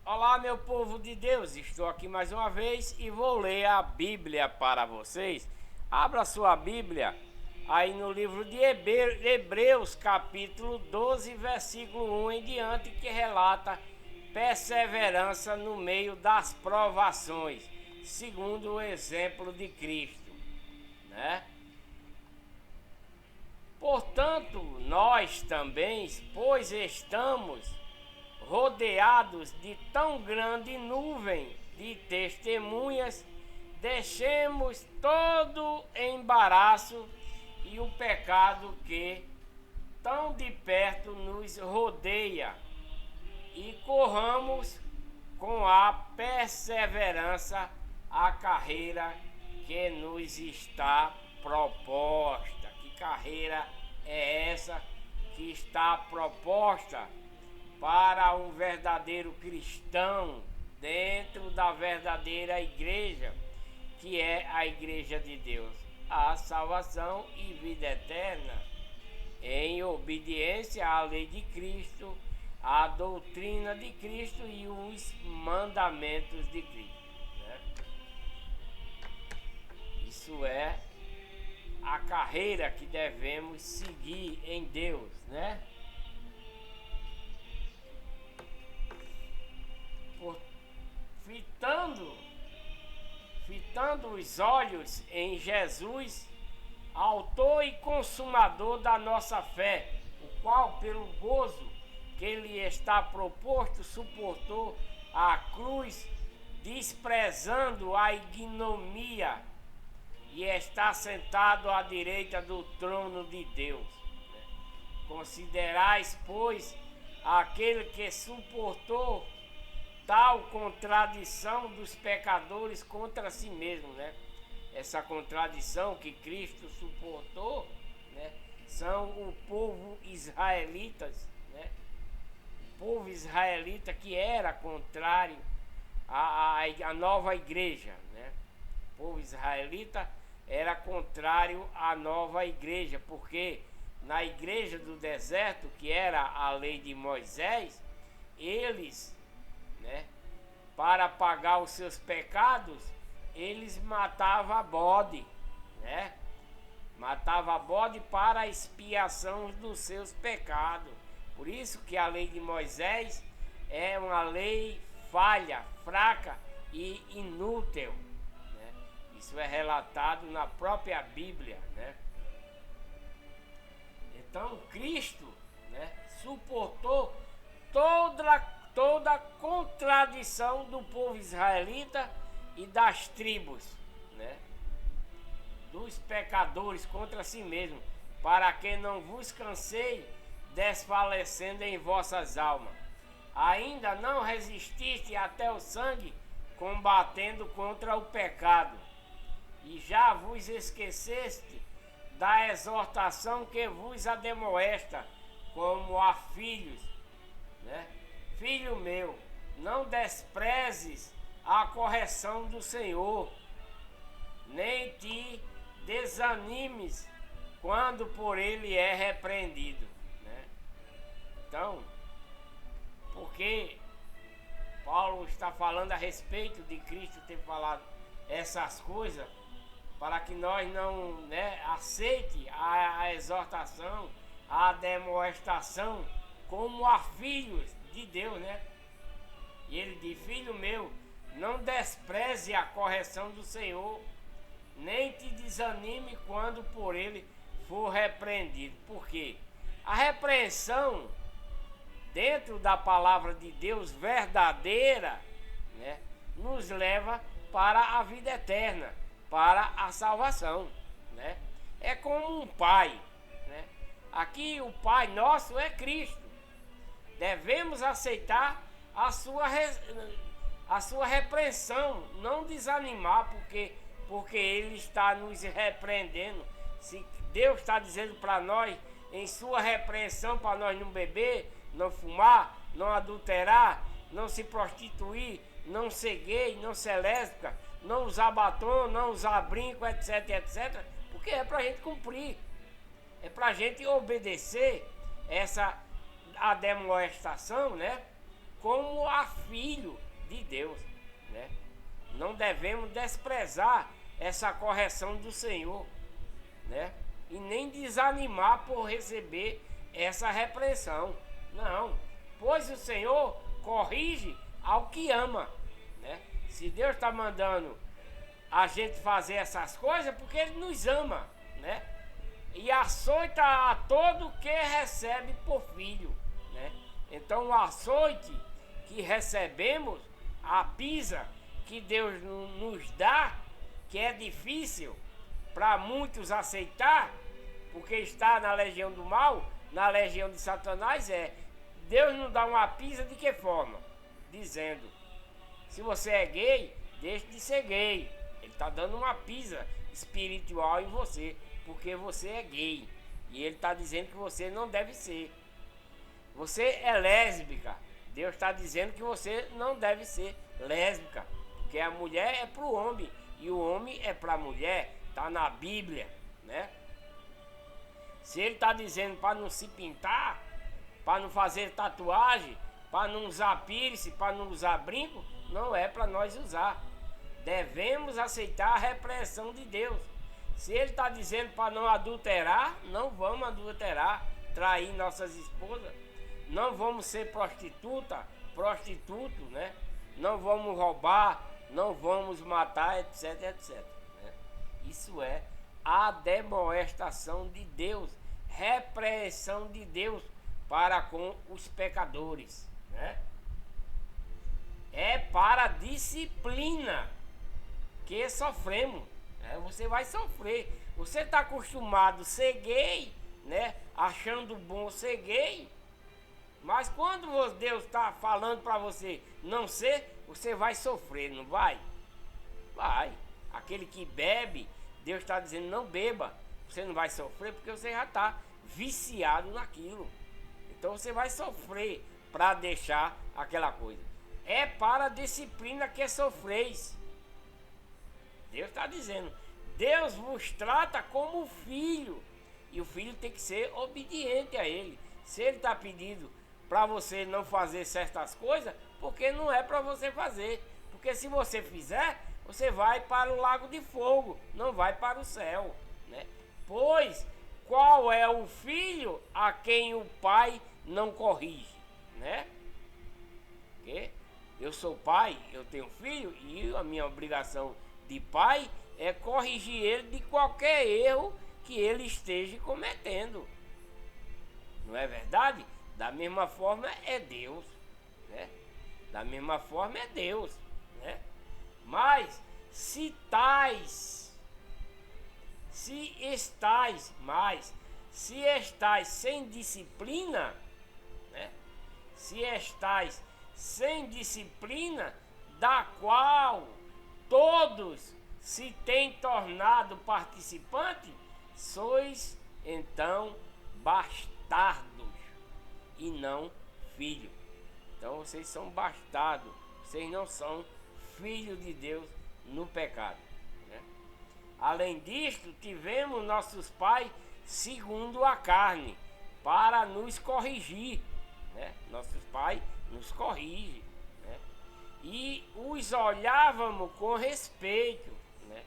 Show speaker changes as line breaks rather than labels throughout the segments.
Olá, meu povo de Deus, estou aqui mais uma vez e vou ler a Bíblia para vocês. Abra sua Bíblia aí no livro de Hebreus, capítulo 12, versículo 1 em diante, que relata perseverança no meio das provações, segundo o exemplo de Cristo, né? Portanto, nós também, pois estamos rodeados de tão grande nuvem de testemunhas, deixemos todo embaraço e o pecado que tão de perto nos rodeia e corramos com a perseverança a carreira que nos está proposta. Que carreira é essa que está proposta para um verdadeiro cristão dentro da verdadeira igreja, que é a igreja de Deus? A salvação e vida eterna, em obediência à lei de Cristo, à doutrina de Cristo e os mandamentos de Cristo, né? Isso é a carreira que devemos seguir em Deus, né? Fitando os olhos em Jesus, autor e consumador da nossa fé, o qual, pelo gozo que lhe está proposto, suportou a cruz, desprezando a ignomia, e está sentado à direita do trono de Deus. Considerais, pois, aquele que suportou tal contradição dos pecadores contra si mesmo, né? Essa contradição que Cristo suportou, né? São o povo israelitas, né? O povo israelita que era contrário à nova igreja, né? O povo israelita era contrário à nova igreja, porque na igreja do deserto, que era a lei de Moisés, eles, né, para pagar os seus pecados, eles matavam bode, né? Matava bode para a expiação dos seus pecados. Por isso que a lei de Moisés é uma lei falha, fraca e inútil, né? Isso é relatado na própria Bíblia, né? Então Cristo, né, suportou toda a contradição do povo israelita e das tribos, né, dos pecadores contra si mesmo, para que não vos canseie desfalecendo em vossas almas. Ainda não resististe até o sangue, combatendo contra o pecado, e já vos esqueceste da exortação que vos ademoesta, como a filhos, né? Filho meu, não desprezes a correção do Senhor, nem te desanimes quando por ele é repreendido, né? Então, porque Paulo está falando a respeito de Cristo ter falado essas coisas, para que nós não, né, aceite a exortação, a demonstração como a filhos de Deus, né? E ele diz: filho meu, não despreze a correção do Senhor, nem te desanime quando por ele for repreendido. Por quê? A repreensão dentro da palavra de Deus verdadeira, né, nos leva para a vida eterna, para a salvação, né? É como um pai, né? Aqui o Pai nosso é Cristo. Devemos aceitar a sua repreensão, não desanimar porque ele está nos repreendendo. Se Deus está dizendo para nós em sua repreensão para nós não beber, não fumar, não adulterar, não se prostituir, não ser gay, não ser lésbica, não usar batom, não usar brinco, etc, etc, porque é para a gente cumprir, é para a gente obedecer a demonstração, né? como a filho de Deus, né? Não devemos desprezar essa correção do Senhor, né? E nem desanimar por receber essa repreensão. Não, pois o Senhor corrige ao que ama, né? Se Deus está mandando a gente fazer essas coisas, porque Ele nos ama, né? E açoita a todo que recebe por filho, né? Então o açoite que recebemos, a pisa que Deus nos dá, que é difícil para muitos aceitar, porque está na legião do mal, na legião de Satanás, Deus não dá uma pisa de que forma? Dizendo, se você é gay, deixe de ser gay. Ele está dando uma pisa espiritual em você, porque você é gay. E ele está dizendo que você não deve ser. Você é lésbica. Deus está dizendo que você não deve ser lésbica, porque a mulher é para o homem e o homem é para a mulher. Está na Bíblia, né? Se ele está dizendo para não se pintar, para não fazer tatuagem, para não usar piercing, para não usar brinco, não é para nós usar. Devemos aceitar a repreensão de Deus. Se ele está dizendo para não adulterar, não vamos adulterar, trair nossas esposas. Não vamos ser prostituto, né? Não vamos roubar, não vamos matar, etc, etc. Né? Isso é a demoestação de Deus, repreensão de Deus para com os pecadores, né? É para a disciplina que sofremos, né? Você vai sofrer. Você está acostumado a ser gay, né? Achando bom ser gay. Mas quando Deus está falando para você não ser, você vai sofrer, não vai? Vai. Aquele que bebe, Deus está dizendo não beba. Você não vai sofrer porque você já está viciado naquilo. Então você vai sofrer para deixar aquela coisa. É para a disciplina que sofreis. Deus está dizendo, Deus vos trata como filho. E o filho tem que ser obediente a ele. Se ele está pedindo para você não fazer certas coisas, porque não é para você fazer. Porque se você fizer, você vai para o lago de fogo, não vai para o céu, né? Pois qual é o filho a quem o pai não corrige, né? Porque eu sou pai, eu tenho filho e a minha obrigação de pai é corrigir ele de qualquer erro que ele esteja cometendo. Não é verdade? Da mesma forma é Deus, né? Da mesma forma é Deus, né? Mas se estais sem disciplina, né? Se estais sem disciplina, da qual todos se têm tornado participantes, sois então bastardos e não filho. Então vocês são bastardos, vocês não são filhos de Deus no pecado, né? Além disto, tivemos nossos pais segundo a carne, para nos corrigir, né? Nossos pais nos corrigem, né? E os olhávamos com respeito, né?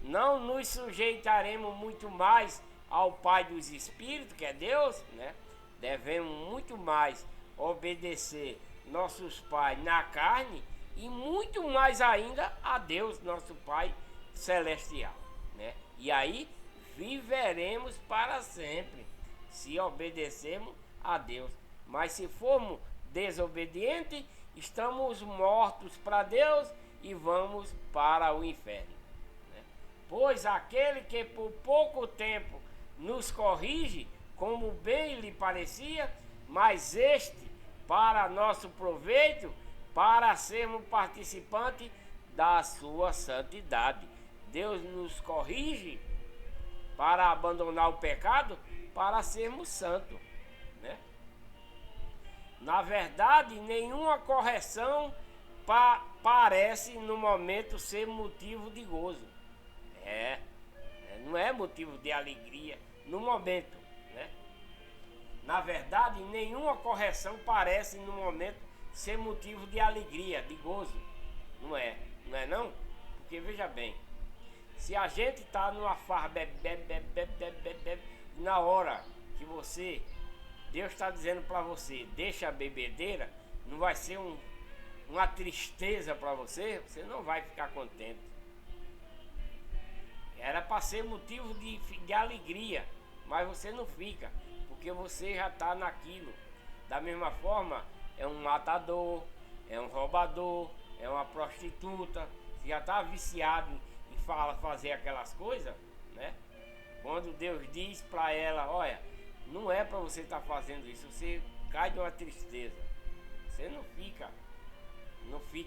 Não nos sujeitaremos muito mais ao Pai dos Espíritos, que é Deus, né? Devemos muito mais obedecer nossos pais na carne e muito mais ainda a Deus, nosso Pai celestial, né? E aí viveremos para sempre se obedecermos a Deus. Mas se formos desobedientes, estamos mortos para Deus e vamos para o inferno, né? Pois aquele que por pouco tempo nos corrige, como bem lhe parecia, mas este para nosso proveito, para sermos participantes da sua santidade. Deus nos corrige para abandonar o pecado, para sermos santos, né? Na verdade, nenhuma correção parece no momento ser motivo de gozo. Não é motivo de alegria no momento, né? Na verdade, nenhuma correção parece no momento ser motivo de alegria, de gozo. Não é? Não é não? Porque veja bem, se a gente está numa farra, bebe, na hora que Deus está dizendo para você, deixa a bebedeira, não vai ser uma tristeza para você, você não vai ficar contente. Era para ser motivo de alegria, mas você não fica, porque você já está naquilo. Da mesma forma, é um matador, é um roubador, é uma prostituta, você já está viciado em fazer aquelas coisas, né? Quando Deus diz para ela, olha, não é para você estar fazendo isso, você cai de uma tristeza, você não fica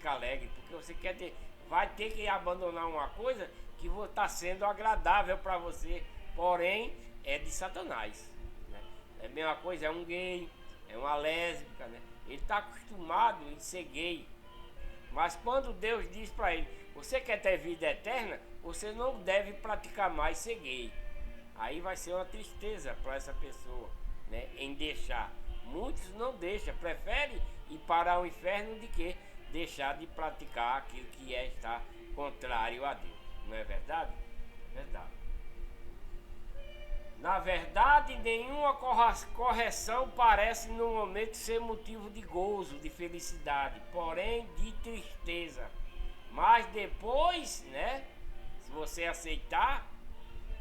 alegre, porque você vai ter que abandonar uma coisa que está sendo agradável para você, porém é de Satanás, né? É a mesma coisa, é um gay, é uma lésbica, né? Ele está acostumado em ser gay, mas quando Deus diz para ele, você quer ter vida eterna, você não deve praticar mais ser gay. Aí vai ser uma tristeza para essa pessoa, né, em deixar. Muitos não deixam, preferem ir para o inferno de que deixar de praticar aquilo que está contrário a Deus. Não é verdade? É verdade. Na verdade, nenhuma correção parece no momento ser motivo de gozo, de felicidade, porém de tristeza. Mas depois, né, se você aceitar,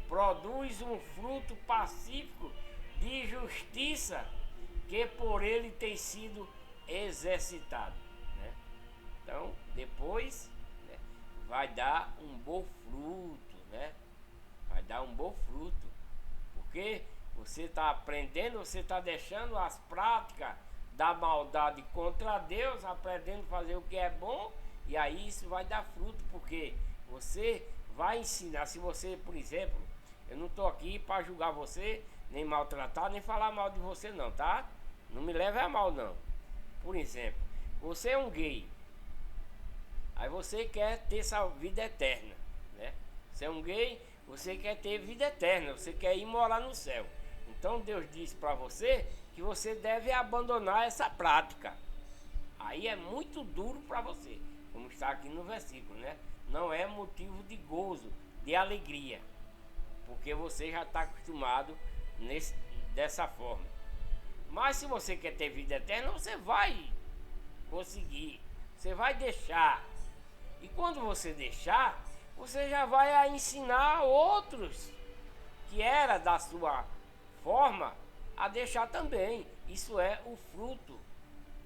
produz um fruto pacífico de justiça que por ele tem sido exercitado, né? Então, depois, né, vai dar um bom fruto, né? Vai dar um bom fruto, porque você está aprendendo, você está deixando as práticas da maldade contra Deus, aprendendo a fazer o que é bom, e aí isso vai dar fruto, porque você vai ensinar. Se você, por exemplo, eu não estou aqui para julgar você, nem maltratar, nem falar mal de você não, tá? Não me leve a mal não. Por exemplo, você é um gay, aí você quer ter essa vida eterna, né? Você é um gay, você quer ter vida eterna, você quer ir morar no céu. Então Deus diz para você que você deve abandonar essa prática. Aí é muito duro para você, como está aqui no versículo, né? Não é motivo de gozo, de alegria, porque você já está acostumado dessa forma. Mas se você quer ter vida eterna, você vai conseguir, você vai deixar. E quando você deixar, você já vai ensinar outros que era da sua forma a deixar também. Isso é o fruto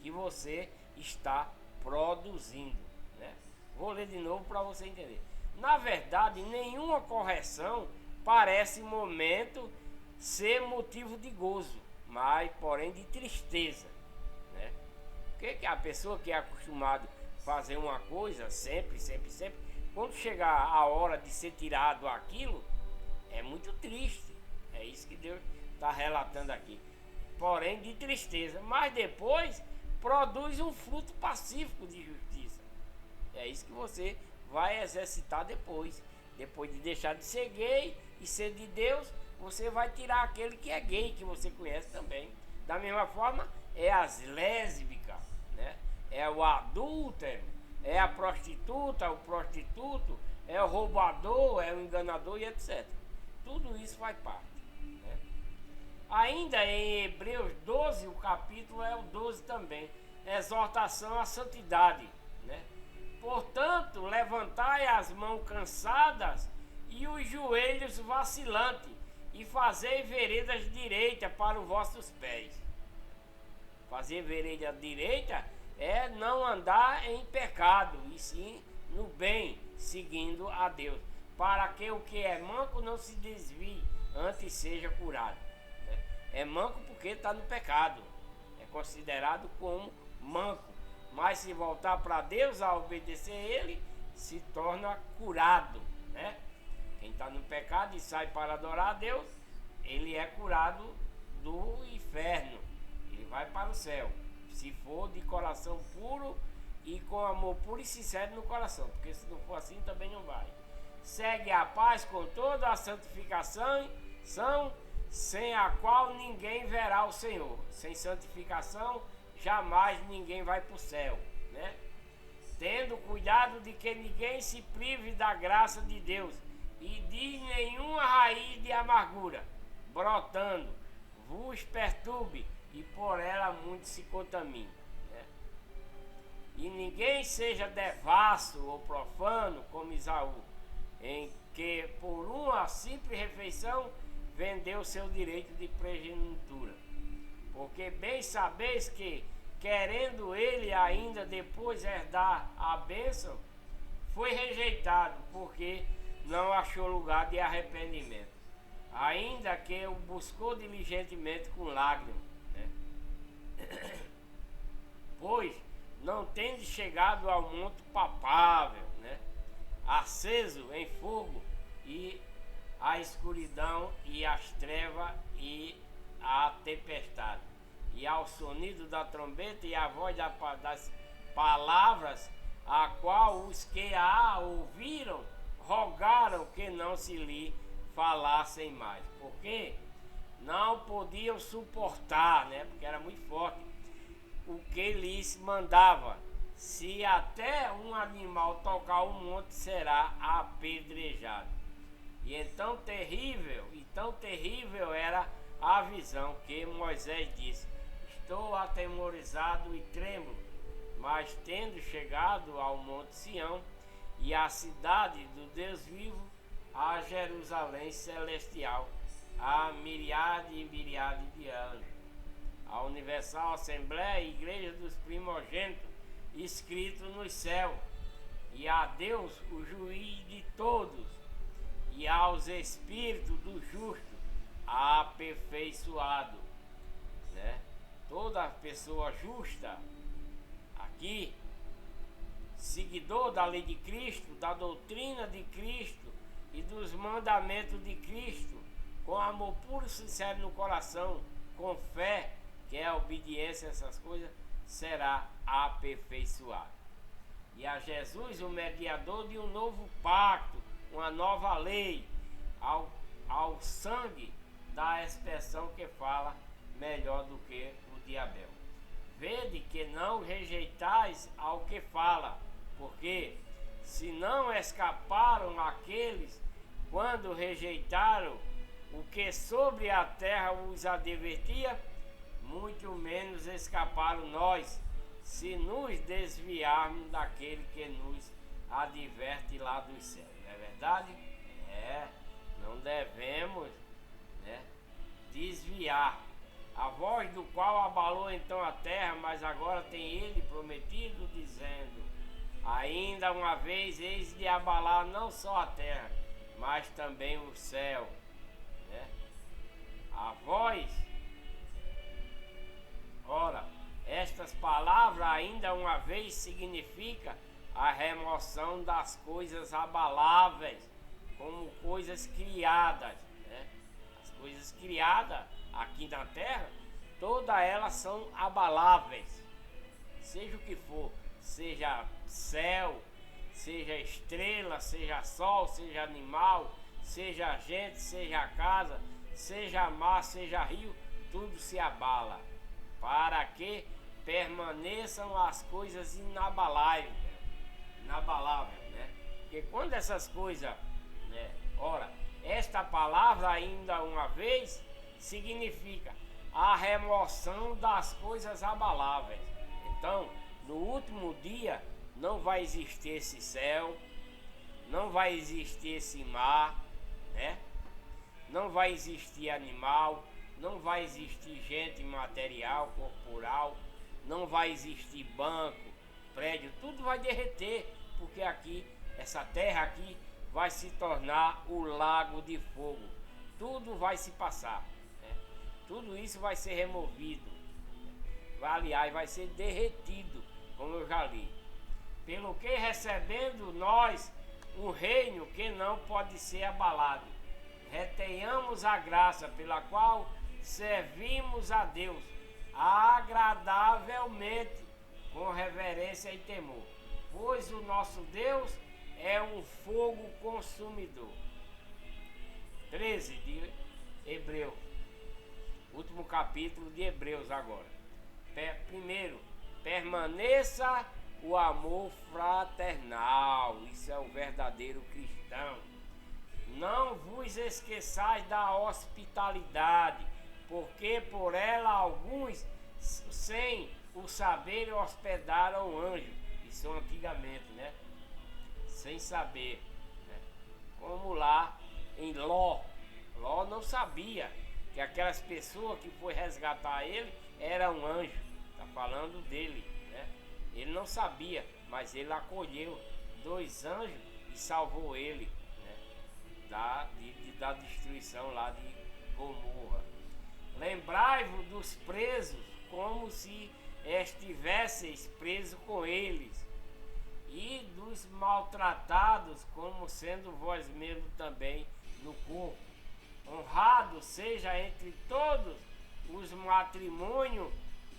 que você está produzindo, né? Vou ler de novo para você entender. Na verdade, nenhuma correção parece momento ser motivo de gozo, mas porém de tristeza, né? Porque a pessoa que é acostumada a fazer uma coisa sempre, quando chegar a hora de ser tirado aquilo, é muito triste. É isso que Deus está relatando aqui. Porém de tristeza, mas depois produz um fruto pacífico de justiça. É isso que você vai exercitar depois. Depois de deixar de ser gay e ser de Deus, você vai tirar aquele que é gay, que você conhece também. Da mesma forma, é as lésbicas, né? É o adúltero, é a prostituta, o prostituto, é o roubador, é o enganador e etc. Tudo isso faz parte, né? Ainda em Hebreus 12, o capítulo é o 12 também, exortação à santidade, né? Portanto, levantai as mãos cansadas e os joelhos vacilantes, e fazei veredas direitas para os vossos pés. Fazer vereda direita é não andar em pecado, e sim no bem, seguindo a Deus, para que o que é manco não se desvie, antes seja curado, né? É manco porque está no pecado, é considerado como manco, mas se voltar para Deus, a obedecer a Ele, se torna curado, né? Quem está no pecado e sai para adorar a Deus, ele é curado do inferno, ele vai para o céu, se for de coração puro e com amor puro e sincero no coração, porque se não for assim também não vai. Segue a paz com toda a santificação, sem a qual ninguém verá o Senhor. Sem santificação jamais ninguém vai para o céu, né? Tendo cuidado de que ninguém se prive da graça de Deus e de nenhuma raiz de amargura, brotando, vos perturbe e por ela muito se contamine, né? E ninguém seja devasso ou profano como Esaú, em que por uma simples refeição vendeu seu direito de primogenitura. Porque bem sabeis que, querendo ele ainda depois herdar a bênção, foi rejeitado, porque não achou lugar de arrependimento, ainda que o buscou diligentemente com lágrimas, né? Pois não tende chegado ao monte papável, né? Aceso em fogo, e a escuridão e as trevas e a tempestade, e ao sonido da trombeta e a voz das palavras, a qual os que a ouviram rogaram que não se lhe falassem mais, porque não podiam suportar, né? Porque era muito forte o que lhes mandava. Se até um animal tocar o monte, será apedrejado. E tão terrível era a visão que Moisés disse: estou atemorizado e tremo. Mas tendo chegado ao monte Sião e à cidade do Deus vivo, a Jerusalém celestial, a miríade e miríade de anjos, a universal assembleia e igreja dos primogênitos, escrito no céu, e a Deus, o juiz de todos, e aos espíritos do justo aperfeiçoado, né? Toda pessoa justa aqui, seguidor da lei de Cristo, da doutrina de Cristo e dos mandamentos de Cristo, com amor puro e sincero no coração, com fé, que é a obediência a essas coisas, será aperfeiçoado. E a Jesus, o mediador de um novo pacto, uma nova lei, ao sangue da expressão que fala melhor do que o de Abel. Vede que não rejeitais ao que fala, porque se não escaparam aqueles quando rejeitaram o que sobre a terra os advertia, muito menos escaparam nós, se nos desviarmos daquele que nos adverte lá dos céus. Não é verdade? Não devemos, né, desviar. A voz do qual abalou então a terra, mas agora tem ele prometido, dizendo: ainda uma vez eis de abalar não só a terra, mas também o céu, né? A voz. Ora, estas palavras ainda uma vez significa a remoção das coisas abaláveis, como coisas criadas, né? As coisas criadas aqui na terra, todas elas são abaláveis, seja o que for, seja céu, seja estrela, seja sol, seja animal, seja gente, seja casa, seja mar, seja rio, tudo se abala, para que permaneçam as coisas inabaláveis, né? Porque quando essas coisas, né? Ora, esta palavra ainda uma vez significa a remoção das coisas abaláveis. Então, no último dia não vai existir esse céu, não vai existir esse mar, né? Não vai existir animal, não vai existir gente material, corporal, não vai existir banco, prédio, tudo vai derreter, porque aqui, essa terra aqui vai se tornar o lago de fogo, tudo vai se passar, né? Tudo isso vai ser removido, aliás, vai ser derretido, como eu já li. Pelo que recebendo nós um reino que não pode ser abalado, retenhamos a graça pela qual servimos a Deus agradavelmente, com reverência e temor, pois o nosso Deus é um fogo consumidor. 13 de Hebreus, último capítulo de Hebreus agora. Primeiro, permaneça o amor fraternal. Isso é o verdadeiro cristão. Não vos esqueçais da hospitalidade, porque por ela alguns, sem o saber, hospedaram anjos. Isso antigamente, né? Sem saber, né? Como lá em Ló. Ló não sabia que aquelas pessoas que foi resgatar ele eram anjos. Está falando dele, né? Ele não sabia, mas ele acolheu 2 anjos e salvou ele, né? Da destruição lá de Gomorra. Lembrai-vos dos presos como se estivesseis presos com eles, e dos maltratados como sendo vós mesmos também no corpo. Honrado seja entre todos os matrimônios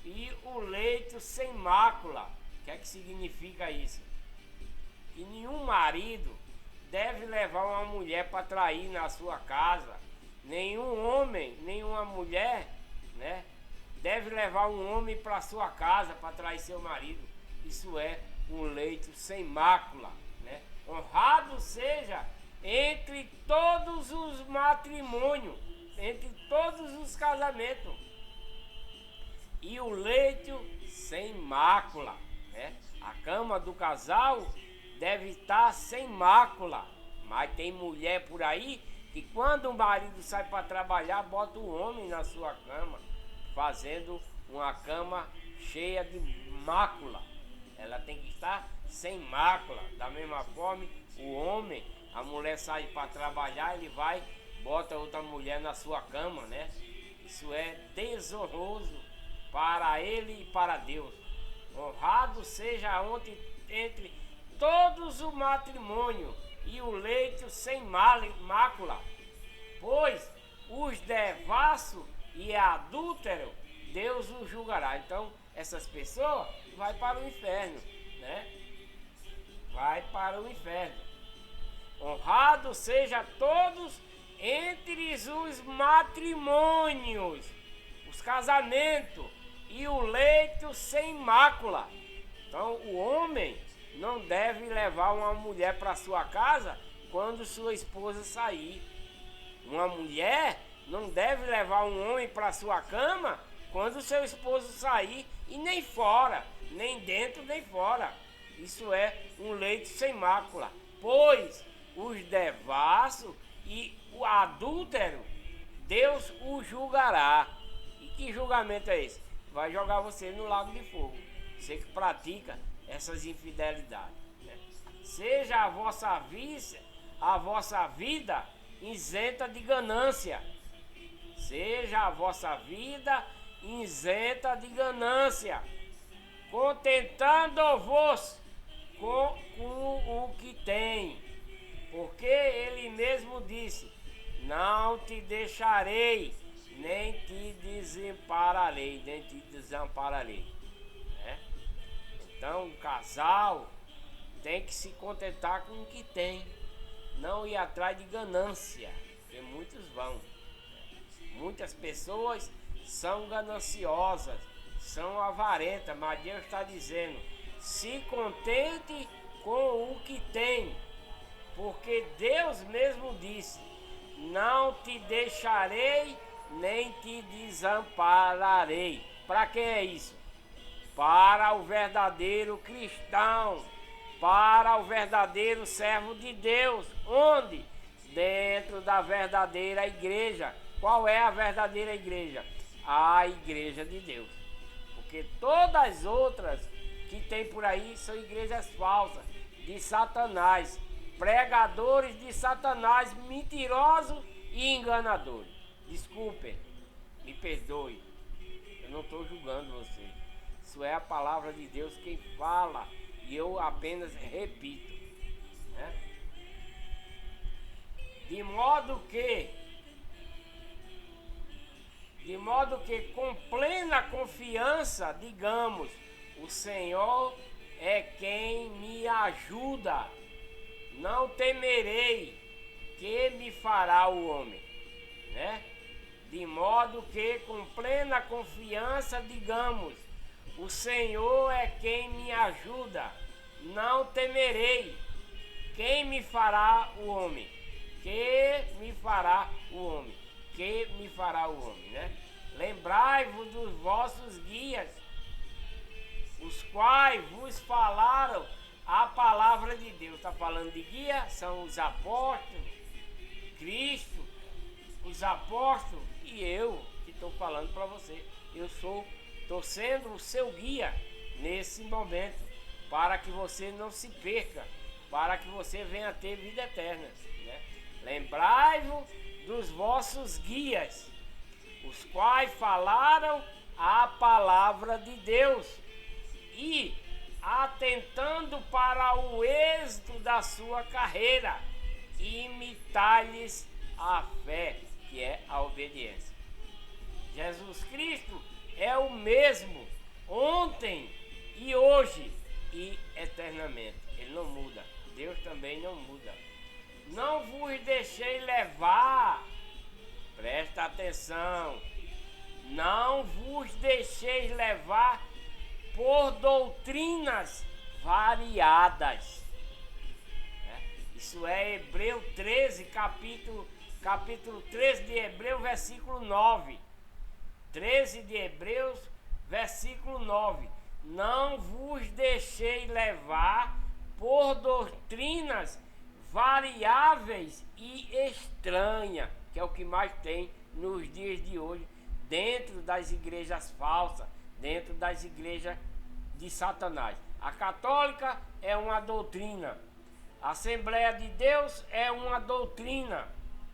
e o leito sem mácula. O que é que significa isso? Que nenhum marido deve levar uma mulher para trair na sua casa. Nenhum homem, nenhuma mulher, né, deve levar um homem para sua casa para trair seu marido. Isso é um leito sem mácula, né? Honrado seja entre todos os matrimônios, entre todos os casamentos, e o leito sem mácula, né? A cama do casal deve estar sem mácula. Mas tem mulher por aí que quando o marido sai para trabalhar, bota o homem na sua cama, fazendo uma cama cheia de mácula. Ela tem que estar sem mácula. Da mesma forma, o homem, a mulher sai para trabalhar, ele vai, bota outra mulher na sua cama, né? Isso é desonroso para ele e para Deus. Honrado seja entre todos o matrimônio e o leito sem mácula, pois os devassos e adúlteros Deus os julgará. Então essas pessoas vai para o inferno, né? Vai para o inferno. Honrado seja todos entre os matrimônios, os casamentos e o leito sem mácula. Então o homem não deve levar uma mulher para sua casa quando sua esposa sair. Uma mulher não deve levar um homem para sua cama quando seu esposo sair, e nem fora, nem dentro nem fora. Isso é um leito sem mácula, pois os devassos e o adúltero Deus o julgará. E que julgamento é esse? Vai jogar você no lago de fogo, você que pratica essas infidelidades, né? Seja a vossa vida isenta de ganância. Seja a vossa vida isenta de ganância, contentando-vos com o que tem, porque ele mesmo disse: não te deixarei, nem te desampararei, né? Então o casal tem que se contentar com o que tem, não ir atrás de ganância, porque muitos vão, né? Muitas pessoas são gananciosas, são avarentas, mas Deus está dizendo: se contente com o que tem, porque Deus mesmo disse: não te deixarei, nem te desampararei. Para quem é isso? Para o verdadeiro cristão, para o verdadeiro servo de Deus. Onde? Dentro da verdadeira igreja. Qual é a verdadeira igreja? A igreja de Deus. Porque todas as outras que tem por aí são igrejas falsas, de Satanás, pregadores de Satanás, mentirosos e enganadores. Desculpem, me perdoe, eu não estou julgando você. Isso é a palavra de Deus quem fala, e eu apenas repito, né? De modo que com plena confiança digamos: o Senhor é quem me ajuda, não temerei que me fará o homem, né? De modo que com plena confiança digamos: O Senhor é quem me ajuda, não temerei. Quem me fará o homem? Que me fará o homem? Que me fará o homem, né? Lembrai-vos dos vossos guias, os quais vos falaram a palavra de Deus. Está falando de guia? São os apóstolos, Cristo, os apóstolos e eu que estou falando para você. Estou sendo o seu guia nesse momento, para que você não se perca, para que você venha ter vida eterna, né? Lembrai-vos dos vossos guias, os quais falaram a palavra de Deus, e atentando para o êxito da sua carreira, imitai-lhes a fé, que é a obediência. Jesus Cristo é o mesmo ontem e hoje e eternamente. Ele não muda. Deus também não muda. Não vos deixei levar, presta atenção, não vos deixeis levar por doutrinas variadas. Isso é Hebreu 13, capítulo 13 de Hebreu, versículo 9. 13 de Hebreus, versículo 9. Não vos deixei levar por doutrinas variáveis e estranhas, que é o que mais tem nos dias de hoje, dentro das igrejas falsas, dentro das igrejas de Satanás. A católica é uma doutrina, a Assembleia de Deus é uma doutrina,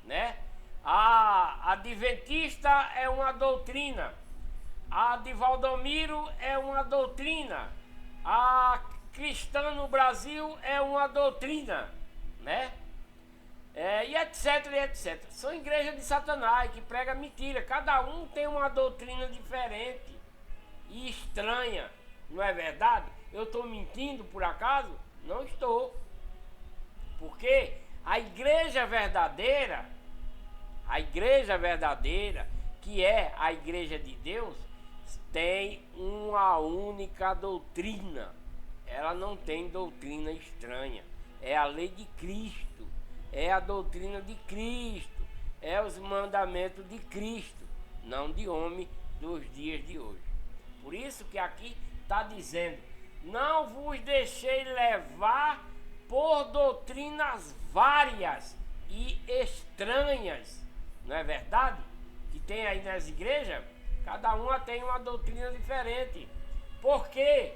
né? A adventista é uma doutrina, a de Valdomiro é uma doutrina, a cristã no Brasil é uma doutrina, né? E etc, e etc. São igrejas de Satanás que pregam mentira. Cada um tem uma doutrina diferente e estranha, não é verdade? Eu estou mentindo por acaso? Não estou. Porque a igreja verdadeira, que é a igreja de Deus, tem uma única doutrina. Ela não tem doutrina estranha. É a lei de Cristo, é a doutrina de Cristo, é os mandamentos de Cristo, não de homem dos dias de hoje. Por isso que aqui está dizendo: não vos deixei levar por doutrinas várias e estranhas. Não é verdade? Que tem aí nas igrejas, cada uma tem uma doutrina diferente. Porque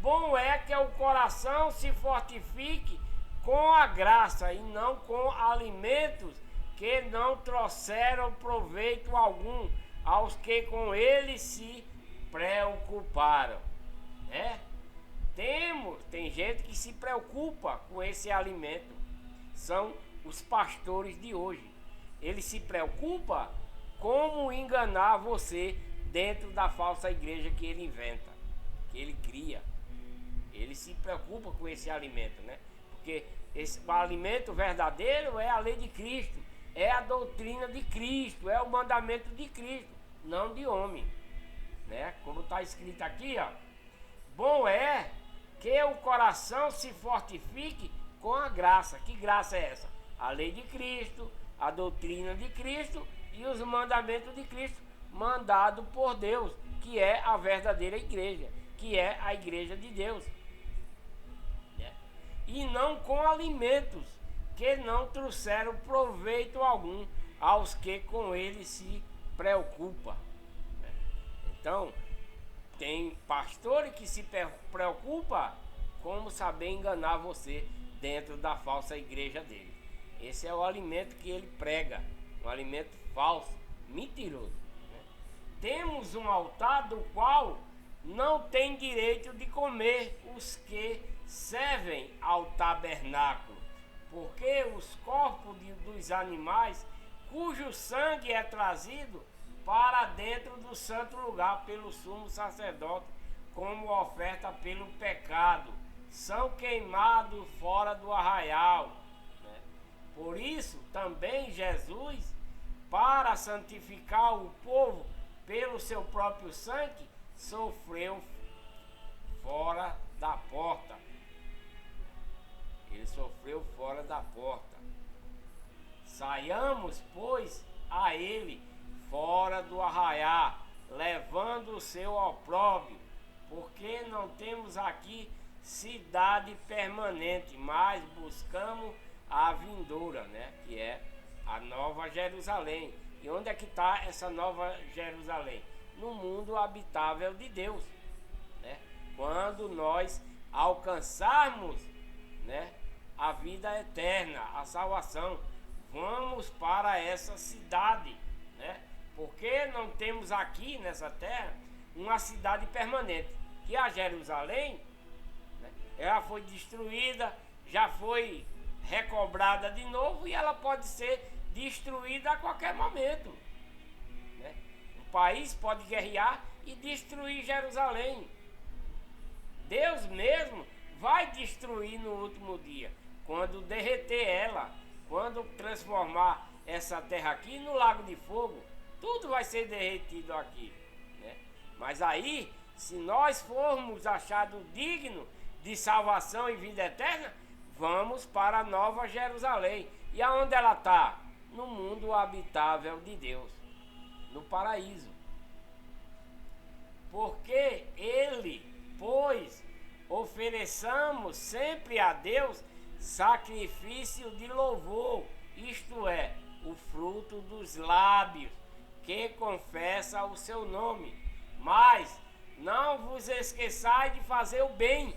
bom é que o coração se fortifique com a graça e não com alimentos que não trouxeram proveito algum aos que com ele se preocuparam, né? Tem gente que se preocupa com esse alimento, são os pastores de hoje. Ele se preocupa como enganar você dentro da falsa igreja que ele inventa, que ele cria. Ele se preocupa com esse alimento, né? Porque o alimento verdadeiro é a lei de Cristo, é a doutrina de Cristo, é o mandamento de Cristo, não de homem, né? Como está escrito aqui, ó. Bom é que o coração se fortifique com a graça. Que graça é essa? A lei de Cristo, a doutrina de Cristo e os mandamentos de Cristo, mandado por Deus, que é a verdadeira igreja, que é a igreja de Deus, né? E não com alimentos que não trouxeram proveito algum aos que com ele se preocupam, né? Então, tem pastor que se preocupa como saber enganar você dentro da falsa igreja dele. Esse é o alimento que ele prega, um alimento falso, mentiroso, né? Temos um altar do qual não tem direito de comer os que servem ao tabernáculo, porque os corpos dos animais cujo sangue é trazido para dentro do santo lugar pelo sumo sacerdote como oferta pelo pecado, são queimados fora do arraial, né? Por isso também Jesus, para santificar o povo pelo seu próprio sangue, sofreu fora da porta. Ele sofreu fora da porta. Saiamos, pois, a ele fora do arraiá, levando o seu opróbrio, porque não temos aqui cidade permanente, mas buscamos a vindoura, né? Que é a Nova Jerusalém. E onde é que está essa Nova Jerusalém? No mundo habitável de Deus, né? Quando nós alcançarmos, né, a vida eterna, a salvação, vamos para essa cidade, né? Porque não temos aqui nessa terra uma cidade permanente, que a Jerusalém, né, ela foi destruída, já foi recobrada de novo e ela pode ser destruída a qualquer momento, né? O país pode guerrear e destruir Jerusalém. Deus mesmo vai destruir no último dia, quando derreter ela, quando transformar essa terra aqui no lago de fogo. Tudo vai ser derretido aqui, né? Mas aí, se nós formos achados dignos de salvação e vida eterna, vamos para a Nova Jerusalém. E aonde ela está? No mundo habitável de Deus, no paraíso. Porque ele, pois, ofereçamos sempre a Deus sacrifício de louvor, isto é, o fruto dos lábios, que confessa o seu nome. Mas não vos esqueçais de fazer o bem,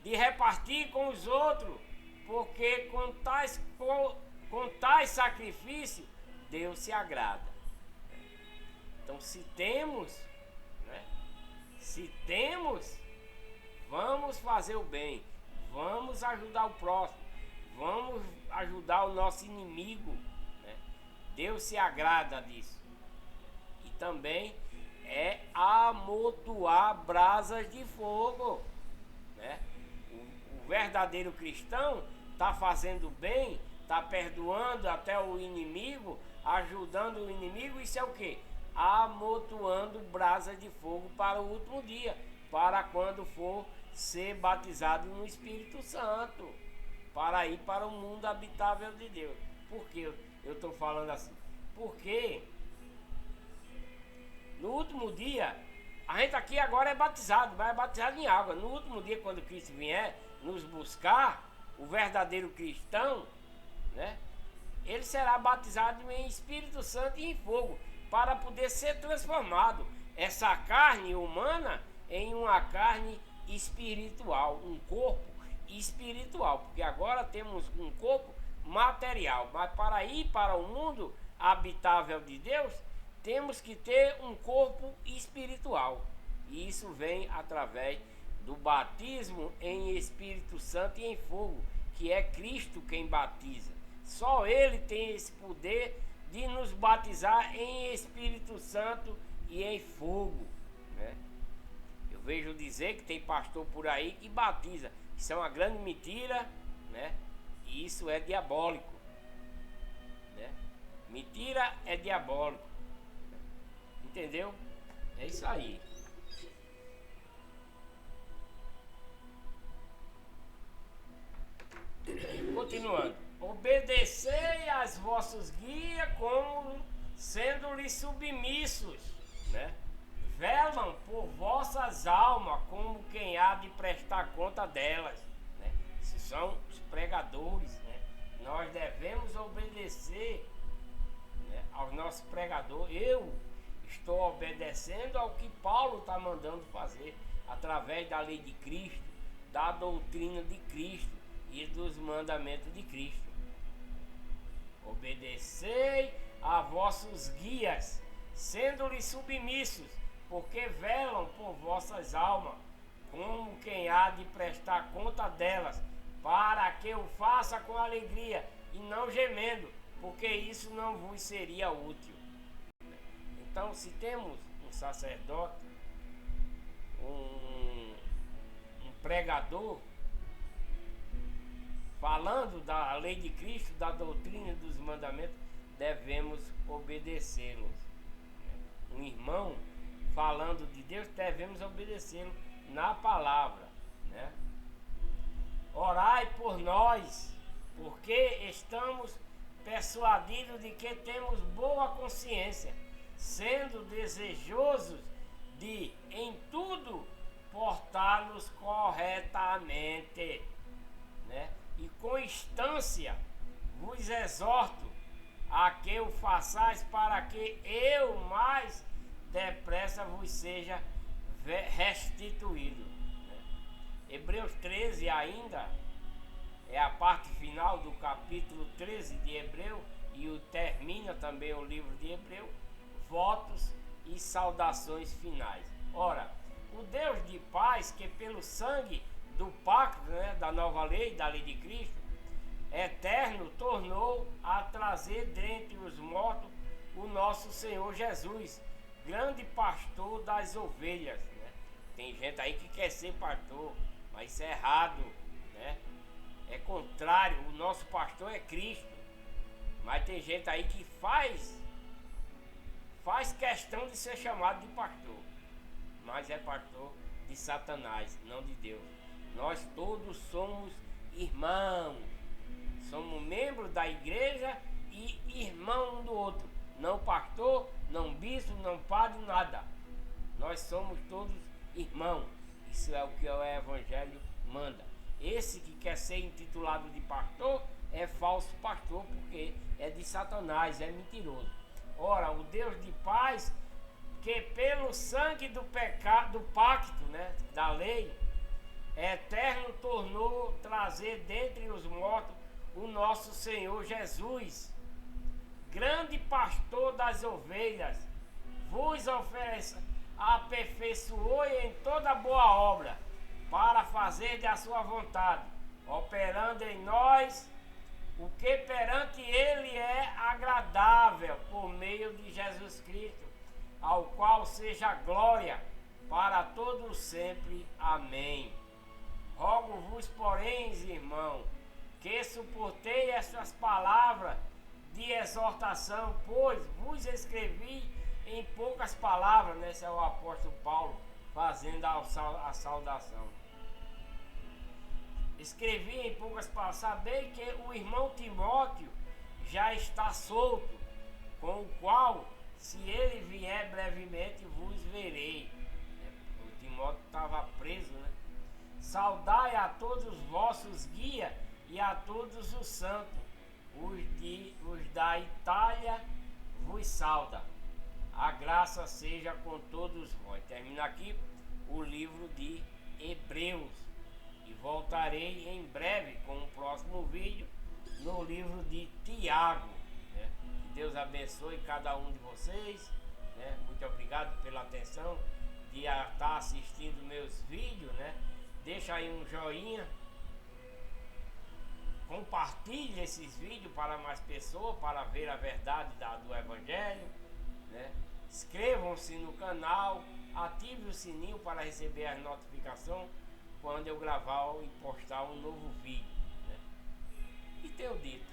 de repartir com os outros, porque com tais sacrifícios Deus se agrada. Então, se temos, né, vamos fazer o bem, vamos ajudar o próximo, vamos ajudar o nosso inimigo, né? Deus se agrada disso. E também é amontoar brasas de fogo, né? O verdadeiro cristão está fazendo bem, está perdoando até o inimigo, ajudando o inimigo. Isso é o que? Amontoando brasas de fogo para o último dia, para quando for ser batizado no Espírito Santo, para ir para o mundo habitável de Deus. Por que eu estou falando assim? Porque no último dia, a gente aqui agora é batizado, mas é batizado em água. No último dia, quando Cristo vier nos buscar, o verdadeiro cristão, né, ele será batizado em Espírito Santo e em fogo, para poder ser transformado essa carne humana em uma carne espiritual, um corpo espiritual, porque agora temos um corpo material, mas para ir para o mundo habitável de Deus, temos que ter um corpo espiritual, e isso vem através do batismo em Espírito Santo e em fogo, que é Cristo quem batiza. Só Ele tem esse poder de nos batizar em Espírito Santo e em fogo, né? Eu vejo dizer que tem pastor por aí que batiza. Isso é uma grande mentira, né? E isso é diabólico, né? Mentira é diabólico, entendeu? É isso aí. Continuando. Obedecei às vossos guias como sendo-lhes submissos, né? Velam por vossas almas como quem há de prestar conta delas, né? Esses são os pregadores, né? Nós devemos obedecer, né, aos nossos pregadores. Eu estou obedecendo ao que Paulo está mandando fazer através da lei de Cristo, da doutrina de Cristo e dos mandamentos de Cristo. Obedecei a vossos guias, sendo-lhes submissos, porque velam por vossas almas, como quem há de prestar conta delas, para que o faça com alegria e não gemendo, porque isso não vos seria útil. Então, se temos um sacerdote, um pregador, falando da lei de Cristo, da doutrina dos mandamentos, devemos obedecê-los. Um irmão falando de Deus, devemos obedecê-lo na palavra, né? Orai por nós, porque estamos persuadidos de que temos boa consciência, sendo desejosos de, em tudo, portar-nos corretamente, né? E com instância vos exorto a que o façais, para que eu mais depressa vos seja restituído, né? Hebreus 13 ainda é a parte final do capítulo 13 de Hebreu, e termina também o livro de Hebreu, votos e saudações finais. Ora, o Deus de paz, que pelo sangue do pacto, né, da nova lei, da lei de Cristo, eterno, tornou a trazer dentre os mortos o nosso Senhor Jesus, grande pastor das ovelhas, né? Tem gente aí que quer ser pastor, mas isso é errado, né? É contrário, o nosso pastor é Cristo. Mas tem gente aí que faz questão de ser chamado de pastor, mas é pastor de Satanás, não de Deus. Nós todos somos irmãos, somos membros da igreja e irmão um do outro. Não pastor, não bispo, não padre, nada. Nós somos todos irmãos. Isso é o que o evangelho manda. Esse que quer ser intitulado de pastor é falso pastor, porque é de Satanás, é mentiroso. Ora, o Deus de paz, que pelo sangue do pecado, do pacto, né, da lei, eterno, tornou trazer dentre os mortos o nosso Senhor Jesus, grande pastor das ovelhas, vos oferece, aperfeiçoou em toda boa obra, para fazer da sua vontade, operando em nós o que perante ele é agradável, por meio de Jesus Cristo, ao qual seja glória para todos sempre. Amém. Rogo-vos, porém, irmão, que suportei essas palavras de exortação, pois vos escrevi em poucas palavras, né? Esse é o apóstolo Paulo fazendo a saudação. Escrevi em poucas palavras: sabei que o irmão Timóteo já está solto, com o qual, se ele vier brevemente, vos verei. O Timóteo estava preso, né? Saudai a todos os vossos guias e a todos os santos. Os da Itália vos sauda. A graça seja com todos vós. Termina aqui o livro de Hebreus. E voltarei em breve com o próximo vídeo no livro de Tiago, né? Que Deus abençoe cada um de vocês, né? Muito obrigado pela atenção de estar assistindo meus vídeos, né? Deixa aí um joinha, compartilhe esses vídeos para mais pessoas, para ver a verdade do Evangelho, né? Inscrevam-se no canal, ative o sininho para receber as notificações quando eu gravar e postar um novo vídeo, né? E tenho dito.